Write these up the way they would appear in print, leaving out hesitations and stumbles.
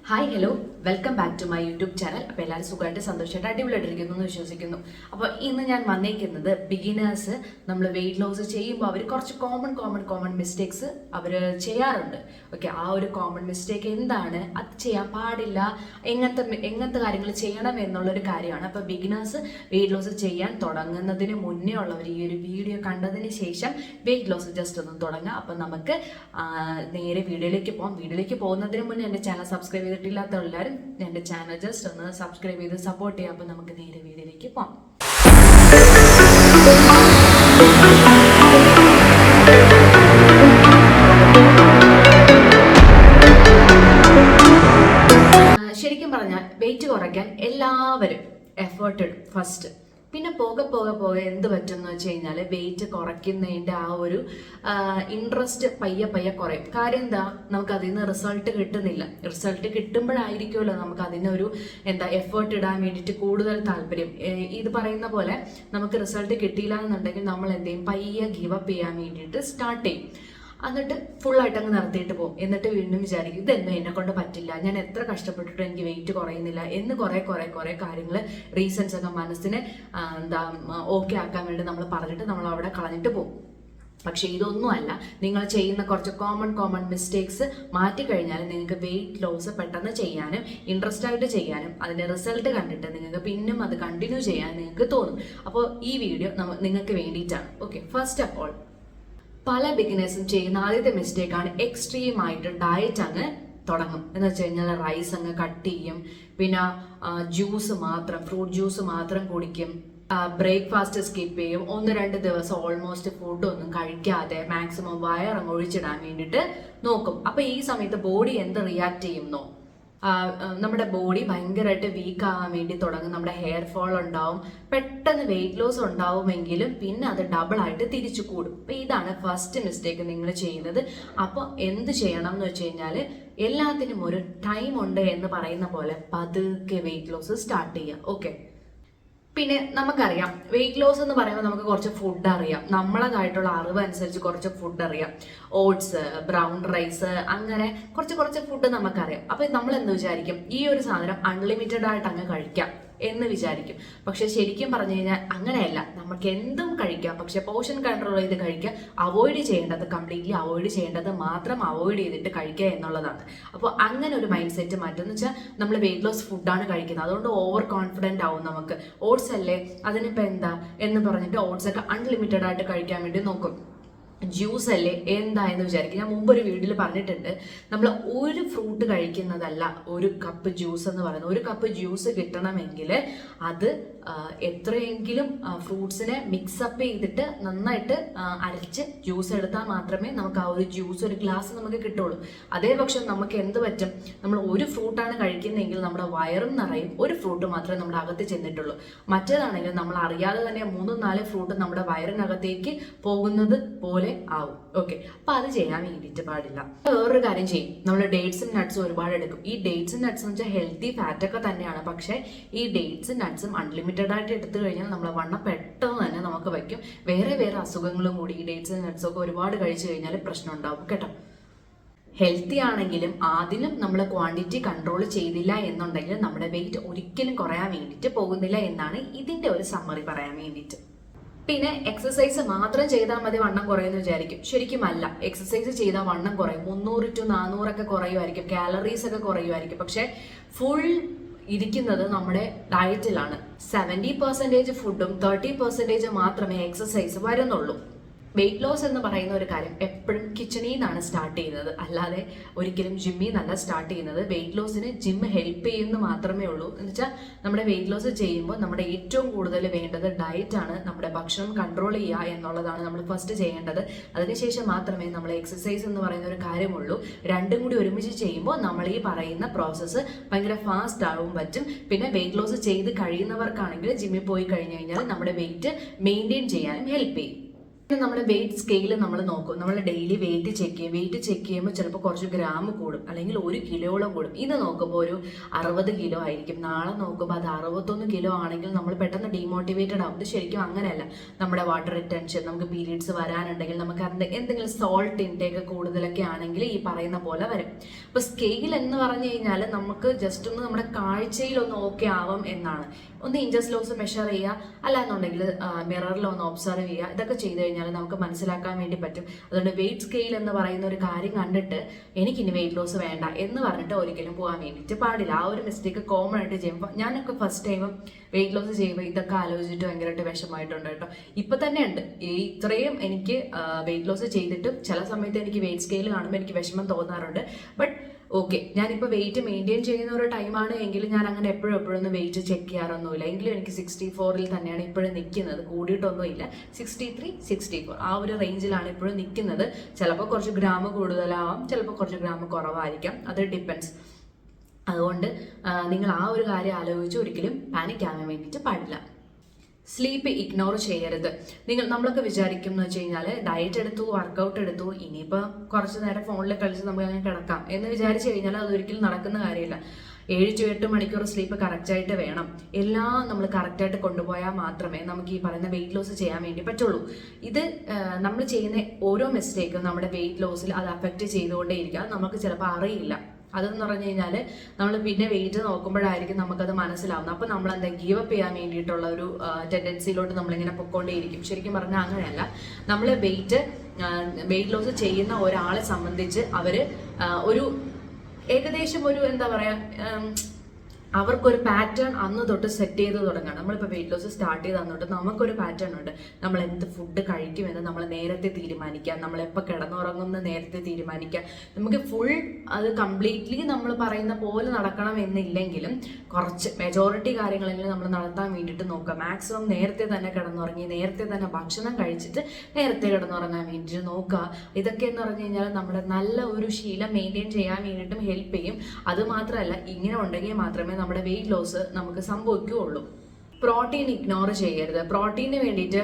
Hi hello welcome back to my YouTube channel. അപ്പോൾ എല്ലാവരും സുഖമായിട്ട് സന്തോഷമായിട്ട് അടിപൊളിയായിട്ടിരിക്കുന്നു എന്ന് വിശ്വസിക്കുന്നു. അപ്പോൾ ഇന്ന് ഞാൻ വന്നേക്കുന്നത് ബിഗിനേഴ്സ് നമ്മൾ വെയിറ്റ് ലോസ് ചെയ്യുമ്പോൾ അവർ കുറച്ച് കോമൺ മിസ്റ്റേക്സ് അവർ ചെയ്യാറുണ്ട്. ഓക്കെ, ആ ഒരു കോമൺ മിസ്റ്റേക്ക് എന്താണ്, അത് ചെയ്യാൻ പാടില്ല, എങ്ങനത്തെ കാര്യങ്ങൾ ചെയ്യണം എന്നുള്ളൊരു കാര്യമാണ്. അപ്പോൾ ബിഗിനേഴ്സ് വെയിറ്റ് ലോസ് ചെയ്യാൻ തുടങ്ങുന്നതിന് മുന്നേ ഉള്ളവർ ഈ ഒരു വീഡിയോ കണ്ടതിന് ശേഷം വെയിറ്റ് ലോസ് ജസ്റ്റ് ഒന്ന് തുടങ്ങുക. അപ്പം നമുക്ക് നേരെ വീഡിയോയിലേക്ക് പോകാം. വീഡിയോയിലേക്ക് പോകുന്നതിന് മുന്നേ എൻ്റെ ചാനൽ സബ്സ്ക്രൈബ് ചെയ്തിട്ടില്ലാത്ത എല്ലാവരും എൻ്റെ ചാനൽ ജസ്റ്റ് ഒന്ന് സബ്സ്ക്രൈബ് ചെയ്ത് സപ്പോർട്ട് ചെയ്യാം. അപ്പോൾ നമുക്ക് നേരെ വീഡിയോയിലേക്ക് പോകാം. ശരിക്കും പറഞ്ഞാൽ വെയിറ്റ് കുറയ്ക്കാൻ എല്ലാവരും എഫേർട്ട് ഇടും ഫസ്റ്റ്. പിന്നെ പോകെ എന്ത് പറ്റും എന്ന് വെച്ച് കഴിഞ്ഞാൽ വെയിറ്റ് കുറയ്ക്കുന്നതിൻ്റെ ആ ഒരു ഇൻട്രസ്റ്റ് പയ്യെ കുറയും. കാര്യം എന്താ, നമുക്ക് അതിൽ നിന്ന് റിസൾട്ട് കിട്ടുന്നില്ല. റിസൾട്ട് കിട്ടുമ്പോഴായിരിക്കുമല്ലോ നമുക്ക് അതിനൊരു എഫേർട്ട് ഇടാൻ വേണ്ടിയിട്ട് കൂടുതൽ താല്പര്യം. ഇത് പറയുന്ന പോലെ നമുക്ക് റിസൾട്ട് കിട്ടിയില്ല എന്നുണ്ടെങ്കിൽ നമ്മൾ എന്ത് ചെയ്യും, പയ്യെ ഗിവ് അപ്പ് ചെയ്യാൻ വേണ്ടിയിട്ട് സ്റ്റാർട്ട് ചെയ്യും. എന്നിട്ട് ഫുള്ളായിട്ട് അങ്ങ് നിർത്തിയിട്ട് പോകും. എന്നിട്ട് വീണ്ടും വിചാരിക്കും ഇതെന്നും എന്നെ കൊണ്ട് പറ്റില്ല, ഞാൻ എത്ര കഷ്ടപ്പെട്ടിട്ടും എനിക്ക് വെയിറ്റ് കുറയുന്നില്ല എന്ന് കുറേ കാര്യങ്ങൾ റീസൺസ് ഒക്കെ മനസ്സിനെ ഓക്കെ ആക്കാൻ വേണ്ടി നമ്മൾ പറഞ്ഞിട്ട് നമ്മൾ അവിടെ കളഞ്ഞിട്ട് പോകും. പക്ഷേ ഇതൊന്നുമല്ല, നിങ്ങൾ ചെയ്യുന്ന കുറച്ച് കോമൺ മിസ്റ്റേക്സ് മാറ്റിക്കഴിഞ്ഞാൽ നിങ്ങൾക്ക് വെയിറ്റ് ലോസ് പെട്ടെന്ന് ചെയ്യാനും ഇൻട്രസ്റ്റ് ആയിട്ട് ചെയ്യാനും അതിൻ്റെ റിസൾട്ട് കണ്ടിട്ട് നിങ്ങൾക്ക് പിന്നും അത് കണ്ടിന്യൂ ചെയ്യാൻ നിങ്ങൾക്ക് തോന്നും. അപ്പോൾ ഈ വീഡിയോ നിങ്ങൾക്ക് വേണ്ടിയിട്ടാണ്. ഓക്കെ, ഫസ്റ്റ് ഓഫ് ഓൾ പല ബിഗിനേഴ്സും ചെയ്യുന്ന ആദ്യത്തെ മിസ്റ്റേക്കാണ് എക്സ്ട്രീം ആയിട്ട് ഡയറ്റ് അങ്ങ് തുടങ്ങും. എന്ന് വെച്ച് കഴിഞ്ഞാൽ റൈസ് അങ്ങ് കട്ട് ചെയ്യും, പിന്നെ ഫ്രൂട്ട് ജ്യൂസ് മാത്രം കുടിക്കും, ബ്രേക്ക്ഫാസ്റ്റ് സ്കിപ്പ് ചെയ്യും, 1-2 ദിവസം ഓൾമോസ്റ്റ് ഫുഡൊന്നും കഴിക്കാതെ മാക്സിമം വയറങ്ങ് ഒഴിച്ചിടാൻ വേണ്ടിയിട്ട് നോക്കും. അപ്പൊ ഈ സമയത്ത് ബോഡി എന്ത് റിയാക്ട് ചെയ്യുന്നോ, നമ്മുടെ ബോഡി ഭയങ്കരമായിട്ട് വീക്ക് ആവാൻ വേണ്ടി തുടങ്ങും. നമ്മുടെ ഹെയർ ഫോൾ ഉണ്ടാവും, പെട്ടെന്ന് വെയിറ്റ് ലോസ് ഉണ്ടാവുമെങ്കിലും പിന്നെ അത് ഡബിൾ ആയിട്ട് തിരിച്ചു കൂടും. അപ്പം ഇതാണ് ഫസ്റ്റ് മിസ്റ്റേക്ക് നിങ്ങൾ ചെയ്യുന്നത്. അപ്പോൾ എന്ത് ചെയ്യണം എന്ന് വെച്ച് കഴിഞ്ഞാൽ എല്ലാത്തിനും ഒരു ടൈം ഉണ്ട് എന്ന് പറയുന്ന പോലെ പതുക്കെ വെയിറ്റ് ലോസ് സ്റ്റാർട്ട് ചെയ്യുക. ഓക്കെ, പിന്നെ നമുക്കറിയാം വെയിറ്റ് ലോസ് എന്ന് പറയുമ്പോൾ നമുക്ക് കുറച്ച് ഫുഡ് അറിയാം, നമ്മളതായിട്ടുള്ള അറിവ് അനുസരിച്ച് കുറച്ച് ഫുഡ് അറിയാം. ഓട്സ്, ബ്രൗൺ റൈസ്, അങ്ങനെ കുറച്ച് ഫുഡ് നമുക്കറിയാം. അപ്പം നമ്മൾ എന്ത് വിചാരിക്കും, ഈ ഒരു സാധനം അൺലിമിറ്റഡ് ആയിട്ട് അങ്ങ് കഴിക്കാം എന്ന് വിചാരിക്കും. പക്ഷെ ശരിക്കും പറഞ്ഞു കഴിഞ്ഞാൽ അങ്ങനെയല്ല, നമുക്ക് എന്തും കഴിക്കാം. പക്ഷെ പോർഷൻ കൺട്രോൾ ചെയ്ത് കഴിക്കുക, കംപ്ലീറ്റ്ലി അവോയ്ഡ് ചെയ്യേണ്ടത് മാത്രം അവോയ്ഡ് ചെയ്തിട്ട് കഴിക്കുക എന്നുള്ളതാണ്. അപ്പോൾ അങ്ങനെ ഒരു മൈൻഡ് സെറ്റ് മാറ്റുമെന്ന് വെച്ചാൽ നമ്മൾ വെയിറ്റ് ലോസ് ഫുഡാണ് കഴിക്കുന്നത്, അതുകൊണ്ട് ഓവർ കോൺഫിഡൻ്റ് ആവും നമുക്ക്. ഓട്സ് അല്ലേ, അതിനിപ്പോൾ എന്താ എന്ന് പറഞ്ഞിട്ട് ഓട്സ് ഒക്കെ അൺലിമിറ്റഡ് ആയിട്ട് കഴിക്കാൻ വേണ്ടി നോക്കും. ജ്യൂസ് അല്ലേ എന്തായെന്ന് വിചാരിക്കും. ഞാൻ മുമ്പ് ഒരു വീഡിയോയിൽ പറഞ്ഞിട്ടുണ്ട്, നമ്മൾ ഒരു ഫ്രൂട്ട് കഴിക്കുന്നതല്ല ഒരു കപ്പ് ജ്യൂസ് എന്ന് പറയുന്നത്. ഒരു കപ്പ് ജ്യൂസ് കിട്ടണമെങ്കിൽ അത് എത്രയെങ്കിലും ഫ്രൂട്ട്സിനെ മിക്സപ്പ് ചെയ്തിട്ട് നന്നായിട്ട് അരച്ച് ജ്യൂസ് എടുത്താൽ മാത്രമേ നമുക്ക് ആ ഒരു ജ്യൂസ് ഒരു ഗ്ലാസ് നമുക്ക് കിട്ടുള്ളൂ. അതേ പക്ഷം നമുക്ക് എന്ത് പറ്റും, നമ്മൾ ഒരു ഫ്രൂട്ടാണ് കഴിക്കുന്നതെങ്കിൽ നമ്മുടെ വയറും നിറയും, ഒരു ഫ്രൂട്ട് മാത്രമേ നമ്മുടെ അകത്ത് ചെന്നിട്ടുള്ളൂ. മറ്റേതാണെങ്കിൽ നമ്മൾ അറിയാതെ തന്നെ 3-4 ഫ്രൂട്ട് നമ്മുടെ വയറിനകത്തേക്ക് പോകുന്നത് പോലെ ആവും. ഓക്കെ, അപ്പൊ അത് ചെയ്യാൻ വേണ്ടിയിട്ട് പാടില്ല. വേറൊരു കാര്യം ചെയ്യും, നമ്മൾ ഡേറ്റ്സും നട്ട്സും ഒരുപാട് എടുക്കും. ഈ ഡേറ്റ്സും നട്ട്സും വെച്ചാൽ ഹെൽത്തി ഫാറ്റ് ഒക്കെ തന്നെയാണ്. പക്ഷേ ഈ ഡേറ്റ്സും നട്ട്സും അൺലിമിറ്റഡ് ആയിട്ട് എടുത്തു കഴിഞ്ഞാൽ നമ്മളെ വണ്ണം പെട്ടെന്ന് തന്നെ നമുക്ക് വയ്ക്കും. വേറെ അസുഖങ്ങളും കൂടി ഈ ഡേറ്റ്സും നട്ട്സും ഒക്കെ ഒരുപാട് കഴിച്ചു കഴിഞ്ഞാൽ പ്രശ്നം ഉണ്ടാവും കേട്ടോ. ഹെൽത്തി ആണെങ്കിലും അതിനും നമ്മൾ ക്വാണ്ടിറ്റി കൺട്രോൾ ചെയ്തില്ല എന്നുണ്ടെങ്കിൽ നമ്മുടെ വെയിറ്റ് ഒരിക്കലും കുറയാൻ വേണ്ടിയിട്ട് പോകുന്നില്ല എന്നാണ് ഇതിന്റെ ഒരു സമ്മറി പറയാൻ വേണ്ടിയിട്ട്. പിന്നെ എക്സസൈസ് മാത്രം ചെയ്താൽ മതി വണ്ണം കുറയുമെന്ന് വിചാരിക്കും. ശരിക്കും അല്ല, എക്സസൈസ് ചെയ്താൽ വണ്ണം കുറയും, 300-400 ഒക്കെ കുറയുമായിരിക്കും, കാലറീസ് ഒക്കെ കുറയുമായിരിക്കും. പക്ഷെ ഫുൾ ഇരിക്കുന്നത് നമ്മുടെ ഡയറ്റിലാണ്. 70% ഫുഡും 30% മാത്രമേ എക്സസൈസ് വരുന്നുള്ളൂ. വെയിറ്റ് ലോസ് എന്ന് പറയുന്ന ഒരു കാര്യം എപ്പോഴും കിച്ചണിൽ നിന്നാണ് സ്റ്റാർട്ട് ചെയ്യുന്നത്, അല്ലാതെ ഒരിക്കലും ജിമ്മിൽ നിന്നല്ല സ്റ്റാർട്ട് ചെയ്യുന്നത്. വെയിറ്റ് ലോസിന് ജിം ഹെൽപ്പ് ചെയ്യുന്നു മാത്രമേ ഉള്ളൂ. എന്ന് വെച്ചാൽ നമ്മുടെ വെയിറ്റ് ലോസ് ചെയ്യുമ്പോൾ നമ്മുടെ ഏറ്റവും കൂടുതൽ വേണ്ടത് ഡയറ്റാണ്, നമ്മുടെ ഭക്ഷണം കൺട്രോൾ ചെയ്യുക എന്നുള്ളതാണ് നമ്മൾ ഫസ്റ്റ് ചെയ്യേണ്ടത്. അതിനുശേഷം മാത്രമേ നമ്മൾ എക്സസൈസ് എന്ന് പറയുന്ന ഒരു കാര്യമുള്ളൂ. രണ്ടും കൂടി ഒരുമിച്ച് ചെയ്യുമ്പോൾ നമ്മൾ ഈ പറയുന്ന പ്രോസസ്സ് ഭയങ്കര ഫാസ്റ്റ് ആവും പറ്റും. പിന്നെ വെയിറ്റ് ലോസ് ചെയ്ത് കഴിയുന്നവർക്കാണെങ്കിൽ ജിമ്മിൽ പോയി കഴിഞ്ഞു കഴിഞ്ഞാൽ നമ്മുടെ വെയിറ്റ് മെയിൻറ്റെയിൻ ചെയ്യാനും ഹെൽപ്പ് ചെയ്യും. നമ്മുടെ വെയിറ്റ് സ്കെയിൽ നമ്മൾ നോക്കും, നമ്മൾ ഡെയിലി വെയിറ്റ് ചെക്ക് ചെയ്യും. വെയിറ്റ് ചെക്ക് ചെയ്യുമ്പോൾ ചിലപ്പോൾ കുറച്ച് ഗ്രാം കൂടും, അല്ലെങ്കിൽ 1 കിലോയോളം കൂടും. ഇത് നോക്കുമ്പോൾ ഒരു 60 കിലോ ആയിരിക്കും. നാളെ നോക്കുമ്പോൾ അത് 61 കിലോ ആണെങ്കിൽ നമ്മൾ പെട്ടെന്ന് ഡീമോട്ടിവേറ്റഡ് ആവും. ഇത് ശരിക്കും അങ്ങനെയല്ല. നമ്മുടെ വാട്ടർ റിറ്റൻഷൻ, നമുക്ക് പീരീഡ്സ് വരാനുണ്ടെങ്കിൽ, നമുക്ക് എന്തെങ്കിലും സോൾട്ട് ഇൻടേക്ക് കൂടുതലൊക്കെ ആണെങ്കിൽ ഈ പറയുന്ന പോലെ വരും. അപ്പോൾ സ്കെയിൽ എന്ന് പറഞ്ഞു കഴിഞ്ഞാൽ നമുക്ക് ജസ്റ്റ് ഒന്ന് നമ്മുടെ കാഴ്ചയിലൊന്ന് ഓക്കെ ആവും എന്നാണ്. ഒന്ന് ഇഞ്ചസ് ലോസ് മെഷർ ചെയ്യുക, അല്ലാന്നുണ്ടെങ്കിൽ മിററിൽ ഒന്ന് ഒബ്സർവ് ചെയ്യുക. ഇതൊക്കെ ചെയ്ത് കഴിഞ്ഞാൽ നമുക്ക് മനസ്സിലാക്കാൻ വേണ്ടി പറ്റും. അതുകൊണ്ട് വെയിറ്റ് സ്കെയിൽ എന്ന് പറയുന്ന ഒരു കാര്യം കണ്ടിട്ട് എനിക്കിനി വെയിറ്റ് ലോസ് വേണ്ട എന്ന് പറഞ്ഞിട്ട് ഒരിക്കലും പോകാൻ വേണ്ടിയിട്ട് പാടില്ല. ആ ഒരു മിസ്റ്റേക്ക് കോമൺ ആയിട്ട് ചെയ്യുമ്പോൾ, ഞാനൊക്കെ ഫസ്റ്റ് ടൈം വെയിറ്റ് ലോസ് ചെയ്യുമ്പോൾ ഇതൊക്കെ ആലോചിച്ചിട്ട് ഭയങ്കരമായിട്ട് വിഷമമായിട്ടുണ്ട് കേട്ടോ. ഇപ്പം തന്നെ ഉണ്ട്. ഇത്രയും എനിക്ക് വെയിറ്റ് ലോസ് ചെയ്തിട്ടും ചില സമയത്ത് എനിക്ക് വെയിറ്റ് സ്കെയിൽ കാണുമ്പോൾ എനിക്ക് വിഷമം തോന്നാറുണ്ട്. ബട്ട് ഓക്കെ, ഞാനിപ്പോൾ വെയിറ്റ് മെയിൻറ്റെയിൻ ചെയ്യുന്ന ഒരു ടൈമാണ് എങ്കിലും ഞാൻ അങ്ങനെ എപ്പോഴും വെയിറ്റ് ചെക്ക് ചെയ്യാറൊന്നുമില്ല. എങ്കിലും എനിക്ക് 64 തന്നെയാണ് ഇപ്പോഴും നിൽക്കുന്നത്, കൂടിയിട്ടൊന്നുമില്ല. 63, 64 ആ ഒരു റേഞ്ചിലാണ് ഇപ്പോഴും നിൽക്കുന്നത്. ചിലപ്പോൾ കുറച്ച് ഗ്രാം കൂടുതലാവാം, ചിലപ്പോൾ കുറച്ച് ഗ്രാം കുറവായിരിക്കാം, അത് ഡിപ്പെൻസ്. അതുകൊണ്ട് നിങ്ങൾ ആ ഒരു കാര്യം ആലോചിച്ച് ഒരിക്കലും പാനിക് ആവാൻ വേണ്ടിയിട്ട് പാടില്ല. സ്ലീപ്പ് ഇഗ്നോർ ചെയ്യരുത്. നമ്മളൊക്കെ വിചാരിക്കും എന്ന് വെച്ച് കഴിഞ്ഞാൽ ഡയറ്റ് എടുത്തു, വർക്കൗട്ട് എടുത്തു, ഇനിയിപ്പോൾ കുറച്ച് നേരം ഫോണിൽ കളിച്ച് നമുക്ക് അങ്ങനെ കിടക്കാം എന്ന് വിചാരിച്ചു കഴിഞ്ഞാൽ അതൊരിക്കലും നടക്കുന്ന കാര്യമില്ല. 7 to 8 മണിക്കൂർ സ്ലീപ്പ് കറക്റ്റായിട്ട് വേണം. എല്ലാം നമ്മൾ കറക്റ്റായിട്ട് കൊണ്ടുപോയാൽ മാത്രമേ നമുക്ക് ഈ പറയുന്ന വെയിറ്റ് ലോസ് ചെയ്യാൻ വേണ്ടി പറ്റുള്ളൂ. ഇത് നമ്മൾ ചെയ്യുന്ന ഓരോ മിസ്റ്റേക്കും നമ്മുടെ വെയിറ്റ് ലോസിൽ അത് അഫക്റ്റ് ചെയ്തുകൊണ്ടേയിരിക്കുക. നമുക്ക് ചിലപ്പോൾ അറിയില്ല. അതെന്ന് പറഞ്ഞു കഴിഞ്ഞാൽ നമ്മൾ പിന്നെ വെയിറ്റ് നോക്കുമ്പോഴായിരിക്കും നമുക്കത് മനസ്സിലാവുന്നത്. അപ്പോൾ നമ്മൾ എന്താ ഗീവ് അപ്പ് ചെയ്യാൻ വേണ്ടിയിട്ടുള്ള ഒരു ടെൻഡൻസിയിലോട്ട് നമ്മളിങ്ങനെ പൊക്കോണ്ടേയിരിക്കും. ശരിക്കും പറഞ്ഞാൽ അങ്ങനെയല്ല. നമ്മൾ വെയിറ്റ് ലോസ് ചെയ്യുന്ന ഒരാളെ സംബന്ധിച്ച് അവർ ഒരു ഏകദേശം ഒരു എന്താ പറയുക, അവർക്കൊരു പാറ്റേൺ അന്ന് തൊട്ട് സെറ്റ് ചെയ്ത് തുടങ്ങണം. നമ്മളിപ്പോൾ വെയിറ്റ് ലോസ് സ്റ്റാർട്ട് ചെയ്ത് തന്നിട്ട് നമുക്കൊരു പാറ്റേൺ ഉണ്ട്. നമ്മൾ എന്ത് ഫുഡ് കഴിക്കുമെന്ന് നമ്മൾ നേരത്തെ തീരുമാനിക്കാം, നമ്മളെപ്പോൾ കിടന്നുറങ്ങുമെന്ന് നേരത്തെ തീരുമാനിക്കാം. നമുക്ക് ഫുൾ അത് കംപ്ലീറ്റ്ലി നമ്മൾ പറയുന്ന പോലെ നടക്കണം എന്നില്ലെങ്കിലും കുറച്ച് മെജോറിറ്റി കാര്യങ്ങളെങ്കിലും നമ്മൾ നടത്താൻ വേണ്ടിയിട്ട് നോക്കുക. മാക്സിമം നേരത്തെ തന്നെ കിടന്നുറങ്ങി, നേരത്തെ തന്നെ ഭക്ഷണം കഴിച്ചിട്ട് നേരത്തെ കിടന്നുറങ്ങാൻ വേണ്ടിയിട്ട് നോക്കുക. ഇതൊക്കെ എന്ന് പറഞ്ഞു കഴിഞ്ഞാൽ നമ്മുടെ നല്ല ഒരു ശീലം മെയിൻറ്റെയിൻ ചെയ്യാൻ വേണ്ടിയിട്ടും ഹെൽപ്പ് ചെയ്യും. അതുമാത്രമല്ല, ഇങ്ങനെ ഉണ്ടെങ്കിൽ മാത്രമേ നമ്മുടെ വെയിറ്റ് ലോസ് നമുക്ക് സംഭവിക്കുകയുള്ളൂ. പ്രോട്ടീൻ ഇഗ്നോർ ചെയ്യരുത്. പ്രോട്ടീന് വേണ്ടിയിട്ട്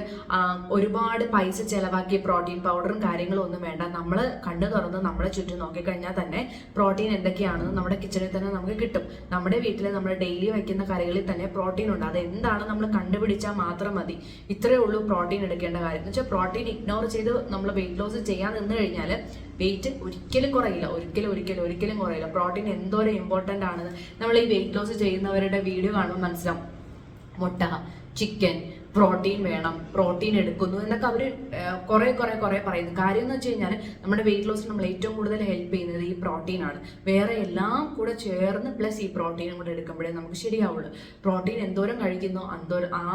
ഒരുപാട് പൈസ ചിലവാക്കി പ്രോട്ടീൻ പൗഡറും കാര്യങ്ങളും ഒന്നും വേണ്ട. നമ്മൾ കണ്ണു തുറന്ന് നമ്മളെ ചുറ്റും നോക്കിക്കഴിഞ്ഞാൽ തന്നെ പ്രോട്ടീൻ എന്തൊക്കെയാണെന്ന് നമ്മുടെ കിച്ചണിൽ തന്നെ നമുക്ക് കിട്ടും. നമ്മുടെ വീട്ടിൽ നമ്മൾ ഡെയിലി വയ്ക്കുന്ന കറികളിൽ തന്നെ പ്രോട്ടീൻ ഉണ്ട്. അതെന്താണ് നമ്മൾ കണ്ടുപിടിച്ചാൽ മാത്രം മതി. ഇത്രയേ ഉള്ളൂ പ്രോട്ടീൻ എടുക്കേണ്ട കാര്യം. എന്ന് വെച്ചാൽ പ്രോട്ടീൻ ഇഗ്നോർ ചെയ്ത് നമ്മൾ വെയിറ്റ് ലോസ് ചെയ്യാൻ നിന്ന് കഴിഞ്ഞാൽ വെയിറ്റ് ഒരിക്കലും കുറയില്ല. ഒരിക്കലും കുറയില്ല. പ്രോട്ടീൻ എന്തോരം ഇമ്പോർട്ടൻ്റ് ആണെന്ന് നമ്മൾ ഈ വെയിറ്റ് ലോസ് ചെയ്യുന്നവരുടെ വീഡിയോ കാണുമ്പോൾ മനസ്സിലാവും. മുട്ട, ചിക്കൻ, പ്രോട്ടീൻ വേണം, പ്രോട്ടീൻ എടുക്കുന്നു എന്നൊക്കെ അവർ കുറേ പറയുന്നു. കാര്യം എന്ന് വെച്ച് കഴിഞ്ഞാൽ നമ്മുടെ വെയിറ്റ് ലോസിന് നമ്മൾ ഏറ്റവും കൂടുതൽ ഹെൽപ്പ് ചെയ്യുന്നത് ഈ പ്രോട്ടീനാണ്. വേറെ എല്ലാം കൂടെ ചേർന്ന് പ്ലസ് ഈ പ്രോട്ടീനും കൂടെ എടുക്കുമ്പോഴേ നമുക്ക് ശരിയാവുള്ളൂ. പ്രോട്ടീൻ എന്തോരം കഴിക്കുന്നോ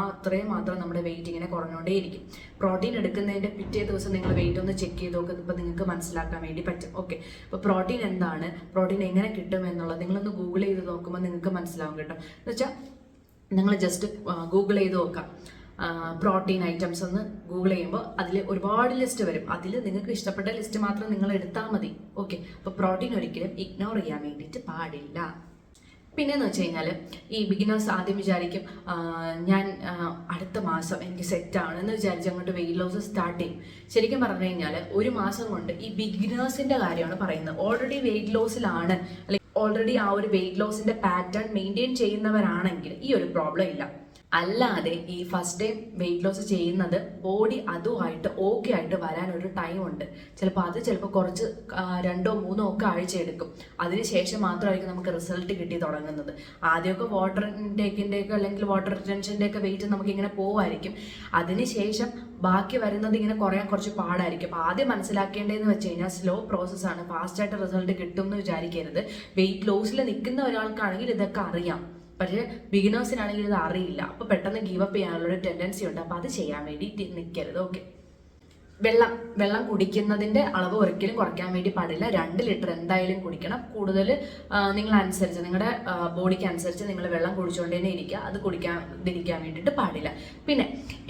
അത്രയും മാത്രം നമ്മുടെ വെയിറ്റ് ഇങ്ങനെ കുറഞ്ഞുകൊണ്ടേയിരിക്കും. പ്രോട്ടീൻ എടുക്കുന്നതിൻ്റെ പിറ്റേ ദിവസം നിങ്ങൾ വെയിറ്റ് ഒന്ന് ചെക്ക് ചെയ്ത് നോക്കുമ്പോൾ നിങ്ങൾക്ക് മനസ്സിലാക്കാൻ വേണ്ടി പറ്റും. ഓക്കെ, അപ്പോൾ പ്രോട്ടീൻ എന്താണ്, പ്രോട്ടീൻ എങ്ങനെ കിട്ടും എന്നുള്ളത് നിങ്ങളൊന്ന് ഗൂഗിൾ ചെയ്ത് നോക്കുമ്പോൾ നിങ്ങൾക്ക് മനസ്സിലാവും കേട്ടോ. എന്ന് വെച്ചാൽ നിങ്ങൾ ജസ്റ്റ് ഗൂഗിൾ ചെയ്ത് നോക്കാം. പ്രോട്ടീൻ ഐറ്റംസ് ഒന്ന് ഗൂഗിൾ ചെയ്യുമ്പോൾ അതിൽ ഒരുപാട് ലിസ്റ്റ് വരും. അതിൽ നിങ്ങൾക്ക് ഇഷ്ടപ്പെട്ട ലിസ്റ്റ് മാത്രം നിങ്ങൾ എടുത്താൽ മതി. ഓക്കെ, അപ്പോൾ പ്രോട്ടീൻ ഒരിക്കലും ഇഗ്നോർ ചെയ്യാൻ വേണ്ടിയിട്ട് പാടില്ല. പിന്നെയെന്ന് വെച്ച് കഴിഞ്ഞാൽ ഈ ബിഗിനേഴ്സ് ആദ്യം വിചാരിക്കും ഞാൻ അടുത്ത മാസം എനിക്ക് സെറ്റാണ് എന്ന് വിചാരിച്ച് അങ്ങോട്ട് വെയിറ്റ് ലോസ് സ്റ്റാർട്ട് ചെയ്യും. ശരിക്കും പറഞ്ഞു കഴിഞ്ഞാൽ 1 മാസം കൊണ്ട് ഈ ബിഗിനേഴ്സിൻ്റെ കാര്യമാണ് പറയുന്നത്. ഓൾറെഡി വെയിറ്റ് ലോസിലാണ്, അല്ലെങ്കിൽ ഓൾറെഡി ആ ഒരു വെയിറ്റ് ലോസിൻ്റെ പാറ്റേൺ മെയിൻറ്റെയിൻ ചെയ്യുന്നവരാണെങ്കിൽ ഈ ഒരു പ്രോബ്ലം ഇല്ല. അല്ലാതെ ഈ ഫസ്റ്റ് ടൈം വെയിറ്റ് ലോസ് ചെയ്യുന്നത് ബോഡി അതുമായിട്ട് ഓക്കെ ആയിട്ട് വരാൻ ഒരു ടൈം ഉണ്ട്. ചിലപ്പോൾ കുറച്ച് 2 or 3 ഒക്കെ ആഴ്ച എടുക്കും. അതിനുശേഷം മാത്രമായിരിക്കും നമുക്ക് റിസൾട്ട് കിട്ടി തുടങ്ങുന്നത്. ആദ്യമൊക്കെ വാട്ടർ ഇൻടേക്കിൻ്റെയൊക്കെ അല്ലെങ്കിൽ വാട്ടർ റിറ്റൻഷൻ്റെയൊക്കെ വെയിറ്റ് നമുക്കിങ്ങനെ പോവായിരിക്കും. അതിനുശേഷം ബാക്കി വരുന്നത് ഇങ്ങനെ കുറയാൻ കുറച്ച് പാടായിരിക്കും. അപ്പോൾ ആദ്യം മനസ്സിലാക്കേണ്ടതെന്ന് വെച്ച് കഴിഞ്ഞാൽ സ്ലോ പ്രോസസ്സാണ്. ഫാസ്റ്റായിട്ട് റിസൾട്ട് കിട്ടും എന്ന് വിചാരിക്കരുത്. വെയിറ്റ് ലോസിൽ നിൽക്കുന്ന ഒരാൾക്കാണെങ്കിൽ ഇതൊക്കെ അറിയാം, പക്ഷേ ബിഗിനേഴ്സിനാണെങ്കിൽ ഇത് അറിയില്ല. അപ്പോൾ പെട്ടെന്ന് ഗീവ് അപ്പ് ചെയ്യാനുള്ള ഒരു ടെൻഡൻസി ഉണ്ട്. അപ്പോൾ അത് ചെയ്യാൻ വേണ്ടി നിൽക്കരുത്. ഓക്കെ, വെള്ളം കുടിക്കുന്നതിന്റെ അളവ് ഒരിക്കലും കുറയ്ക്കാൻ വേണ്ടി പാടില്ല. 2 ലിറ്റർ എന്തായാലും കുടിക്കണം. കൂടുതൽ നിങ്ങളനുസരിച്ച് നിങ്ങളുടെ ബോഡിക്ക് അനുസരിച്ച് നിങ്ങൾ വെള്ളം കുടിച്ചുകൊണ്ടേ ഇരിക്കുക. അത് കുടിക്കാതിരിക്കാൻ വേണ്ടിയിട്ട് പാടില്ല. പിന്നെ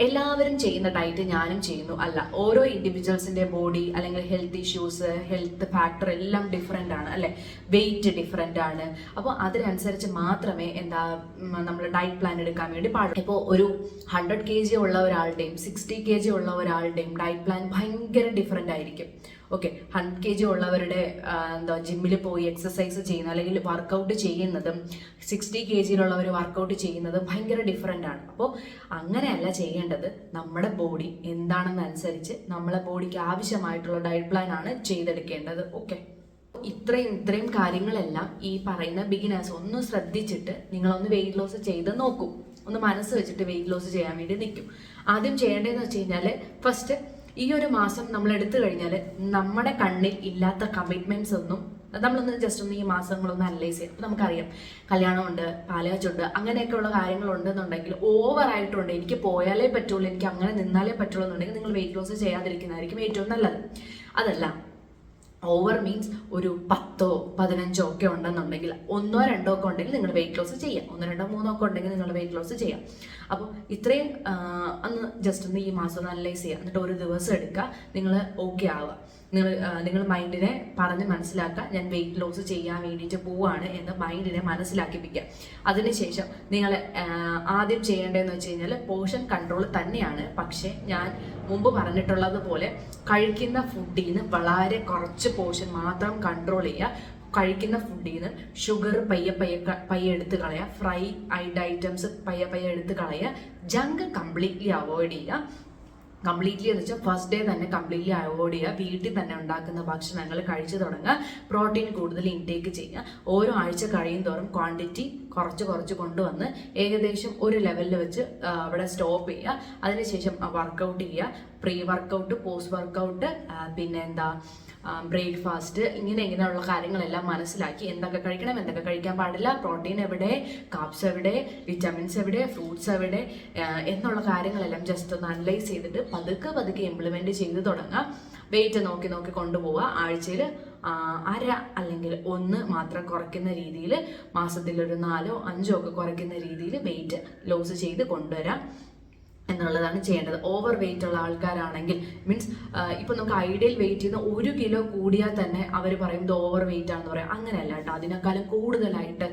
എല്ലാവരും ചെയ്യുന്ന ഡയറ്റ് ഞാനും ചെയ്യുന്നു അല്ല. ഓരോ ഇൻഡിവിജ്വൽസിന്റെ ബോഡി അല്ലെങ്കിൽ ഹെൽത്ത് ഇഷ്യൂസ്, ഹെൽത്ത് ഫാക്ടർ എല്ലാം ഡിഫറെൻ്റ് ആണ് അല്ലെ. വെയിറ്റ് ഡിഫറെൻ്റ് ആണ്. അപ്പോൾ അതിനനുസരിച്ച് മാത്രമേ നമ്മൾ ഡയറ്റ് പ്ലാൻ എടുക്കാൻ വേണ്ടി പാടുള്ളൂ. ഇപ്പോൾ ഒരു 100 kg ഉള്ള ഒരാളുടെയും 60 kg ഉള്ള ഒരാളുടെയും ഡയറ്റ് പ്ലാൻ ഭയങ്കര ഡിഫറെൻ്റ് ആയിരിക്കും. ഓക്കെ, 100 kg ഉള്ളവരുടെ ജിമ്മിൽ പോയി എക്സസൈസ് ചെയ്യുന്ന അല്ലെങ്കിൽ വർക്കൗട്ട് ചെയ്യുന്നതും 60 kg വർക്കൗട്ട് ചെയ്യുന്നതും ഭയങ്കര ഡിഫറെൻ്റ് ആണ്. അപ്പോൾ അങ്ങനെയല്ല ചെയ്യേണ്ടത്. നമ്മുടെ ബോഡി എന്താണെന്നനുസരിച്ച് നമ്മളെ ബോഡിക്ക് ആവശ്യമായിട്ടുള്ള ഡയറ്റ് പ്ലാൻ ആണ് ചെയ്തെടുക്കേണ്ടത്. ഓക്കെ, ഇത്രയും കാര്യങ്ങളെല്ലാം ഈ പറയുന്ന ബിഗിനേഴ്സ് ഒന്ന് ശ്രദ്ധിച്ചിട്ട് നിങ്ങളൊന്ന് വെയിറ്റ് ലോസ് ചെയ്ത് നോക്കൂ. ഒന്ന് മനസ്സ് വെച്ചിട്ട് വെയിറ്റ് ലോസ് ചെയ്യാൻ വേണ്ടി നിൽക്കും. ആദ്യം ചെയ്യേണ്ടതെന്ന് വെച്ച് കഴിഞ്ഞാൽ ഫസ്റ്റ് ഈ ഒരു മാസം നമ്മൾ എടുത്തു കഴിഞ്ഞാൽ നമ്മുടെ കണ്ണിൽ ഇല്ലാത്ത കമ്മിറ്റ്മെന്റ്സ് ഒന്നും നമ്മളൊന്ന് ജസ്റ്റ് ഒന്ന് ഈ മാസങ്ങളൊന്ന് അനലൈസ് ചെയ്യാം. നമുക്കറിയാം കല്യാണമുണ്ട്, പാലുകാച്ചുണ്ട്, അങ്ങനെയൊക്കെയുള്ള കാര്യങ്ങളുണ്ടെന്നുണ്ടെങ്കിൽ ഓവറായിട്ടുണ്ട്, എനിക്ക് പോയാലേ പറ്റുള്ളൂ, എനിക്ക് അങ്ങനെ നിന്നാലേ പറ്റുള്ളൂ എന്നുണ്ടെങ്കിൽ നിങ്ങൾ വെയിറ്റ് ലോസ് ചെയ്യാതിരിക്കുന്നതായിരിക്കും ഏറ്റവും നല്ലത്. അതല്ല, ഓവർ മീൻസ് ഒരു 10 15 ഒക്കെ ഉണ്ടെന്നുണ്ടെങ്കിൽ 1 2 ഒക്കെ ഉണ്ടെങ്കിൽ നിങ്ങൾ വെയിറ്റ് ലോസ് ചെയ്യാം. 1 2 3 ഒക്കെ ഉണ്ടെങ്കിൽ നിങ്ങൾ വെയിറ്റ് ലോസ് ചെയ്യാം. അപ്പോൾ ഇത്രയും ഒന്ന് ജസ്റ്റ് ഒന്ന് ഈ മാസം ഒന്ന് അനലൈസ് ചെയ്യുക. എന്നിട്ട് ഒരു ദിവസം എടുക്കുക, നിങ്ങൾ ഓക്കെ ആവുക. നിങ്ങൾ മൈൻഡിനെ പറഞ്ഞ് മനസ്സിലാക്കുക, ഞാൻ വെയിറ്റ് ലോസ് ചെയ്യാൻ വേണ്ടിയിട്ട് പോവാണ് എന്ന് മൈൻഡിനെ മനസ്സിലാക്കിപ്പിക്കുക. അതിനുശേഷം നിങ്ങൾ ആദ്യം ചെയ്യേണ്ടതെന്ന് വെച്ച് കഴിഞ്ഞാൽ പോർഷൻ കൺട്രോൾ തന്നെയാണ്. പക്ഷേ ഞാൻ മുമ്പ് പറഞ്ഞിട്ടുള്ളതുപോലെ കഴിക്കുന്ന ഫുഡിൽ നിന്ന് വളരെ കുറച്ച് പോർഷൻ മാത്രം കൺട്രോൾ ചെയ്യുക. കഴിക്കുന്ന ഫുഡിൽ നിന്ന് ഷുഗർ പയ്യെ എടുത്ത് കളയുക. ഫ്രൈ ആയിട്ട് ഐറ്റംസ് പയ്യെ എടുത്ത് കളയുക. ജങ്ക് കംപ്ലീറ്റ്ലി അവോയ്ഡ് ചെയ്യുക. കംപ്ലീറ്റ്ലി എന്ന് വെച്ചാൽ ഫസ്റ്റ് ഡേ തന്നെ കംപ്ലീറ്റ്ലി അവോയ്ഡ് ചെയ്യുക. വീട്ടിൽ തന്നെ ഉണ്ടാക്കുന്ന ഭക്ഷണങ്ങൾ കഴിച്ചു തുടങ്ങുക. പ്രോട്ടീൻ കൂടുതൽ ഇൻടേക്ക് ചെയ്യുക. ഓരോ ആഴ്ച കഴിയും തോറും ക്വാണ്ടിറ്റി കുറച്ച് കൊണ്ടുവന്ന് ഏകദേശം ഒരു ലെവലിൽ വെച്ച് അവിടെ സ്റ്റോപ്പ് ചെയ്യുക. അതിനുശേഷം വർക്കൗട്ട് ചെയ്യുക. പ്രീ വർക്കൗട്ട്, പോസ്റ്റ് വർക്കൗട്ട്, പിന്നെ ബ്രേക്ക്ഫാസ്റ്റ്, ഇങ്ങനെയുള്ള കാര്യങ്ങളെല്ലാം മനസ്സിലാക്കി എന്തൊക്കെ കഴിക്കണം, എന്തൊക്കെ കഴിക്കാൻ പാടില്ല, പ്രോട്ടീൻ എവിടെ, കാർബ്സ് എവിടെ, വിറ്റാമിൻസ് എവിടെ, ഫ്രൂട്ട്സ് എവിടെ എന്നുള്ള കാര്യങ്ങളെല്ലാം ജസ്റ്റ് ഒന്ന് അനലൈസ് ചെയ്തിട്ട് പതുക്കെ ഇംപ്ലിമെന്റ് ചെയ്ത് തുടങ്ങുക. വെയിറ്റ് നോക്കി കൊണ്ടുപോവുക. ആഴ്ചയിൽ 1/2 അല്ലെങ്കിൽ 1 മാത്രം കുറയ്ക്കുന്ന രീതിയിൽ, മാസത്തിൽ ഒരു 4 5 ഒക്കെ കുറയ്ക്കുന്ന രീതിയിൽ വെയിറ്റ് ലോസ് ചെയ്ത് കൊണ്ടുവരാം എന്നുള്ളതാണ് ചെയ്യേണ്ടത്. ഓവർ വെയിറ്റ് ഉള്ള ആൾക്കാരാണെങ്കിൽ മീൻസ് ഇപ്പം നമുക്ക് ഐഡിയൽ വെയിറ്റ് ചെയ്യുന്ന 1 കിലോ കൂടിയാൽ തന്നെ അവർ പറയുന്നത് ഓവർ വെയിറ്റ് ആണെന്ന് പറയാം. അങ്ങനെയല്ല കേട്ടോ. അതിനേക്കാളും കൂടുതലായിട്ട്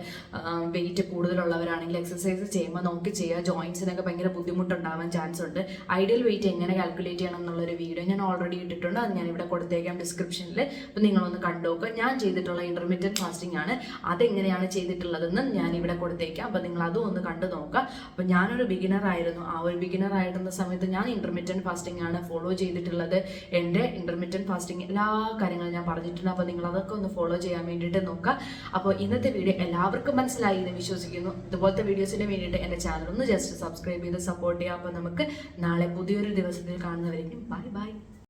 വെയിറ്റ് കൂടുതലുള്ളവരാണെങ്കിൽ എക്സസൈസ് ചെയ്യുമ്പോൾ നോക്കി ചെയ്യുക. ജോയിൻസിനൊക്കെ ഭയങ്കര ബുദ്ധിമുട്ടുണ്ടാവാൻ ചാൻസ് ഉണ്ട്. ഐഡിയൽ വെയിറ്റ് എങ്ങനെ കാൽക്കുലേറ്റ് ചെയ്യണം എന്നുള്ളൊരു വീഡിയോ ഞാൻ ഓൾറെഡി ഇട്ടിട്ടുണ്ട്. അത് ഞാൻ ഇവിടെ കൊടുത്തേക്കാം ഡിസ്ക്രിപ്ഷനിൽ. അപ്പം നിങ്ങളൊന്ന് കണ്ടു നോക്കുക. ഞാൻ ചെയ്തിട്ടുള്ള ഇന്റർമീഡിയറ്റ് ഫാസ്റ്റിംഗ് ആണ്. അതെങ്ങനെയാണ് ചെയ്തിട്ടുള്ളതെന്ന് ഞാൻ ഇവിടെ കൊടുത്തേക്കാം. അപ്പം നിങ്ങൾ അതും ഒന്ന് കണ്ടു നോക്കുക. അപ്പം ഞാനൊരു ബിഗിനർ ആയിരുന്നു. ആ ഒരു ബിഗിനർ ആയിരുന്ന സമയത്ത് ഞാൻ ഇന്റർമീഡിയറ്റ് ഫാസ്റ്റിംഗ് ആണ് ഫോളോ ചെയ്തിട്ടുള്ളത്. എൻ്റെ ഇന്റർമീഡിയറ്റ് ഫാസ്റ്റിംഗ് എല്ലാ കാര്യങ്ങളും ഞാൻ പറഞ്ഞിട്ടുണ്ട്. അപ്പോൾ നിങ്ങൾ അതൊക്കെ ഒന്ന് ഫോളോ ചെയ്യാൻ വേണ്ടിയിട്ട് നോക്കുക. അപ്പോൾ ഇന്നത്തെ വീഡിയോ എല്ലാവർക്കും മനസ്സിലായി എന്ന് വിശ്വസിക്കുന്നു. ഇതുപോലത്തെ വീഡിയോസിന് വേണ്ടിയിട്ട് എൻ്റെ ചാനൽ ഒന്ന് ജസ്റ്റ് സബ്സ്ക്രൈബ് ചെയ്ത് സപ്പോർട്ട് ചെയ്യുക. അപ്പോൾ നമുക്ക് നാളെ പുതിയൊരു ദിവസത്തിൽ കാണുന്നവരേക്കും ബൈ.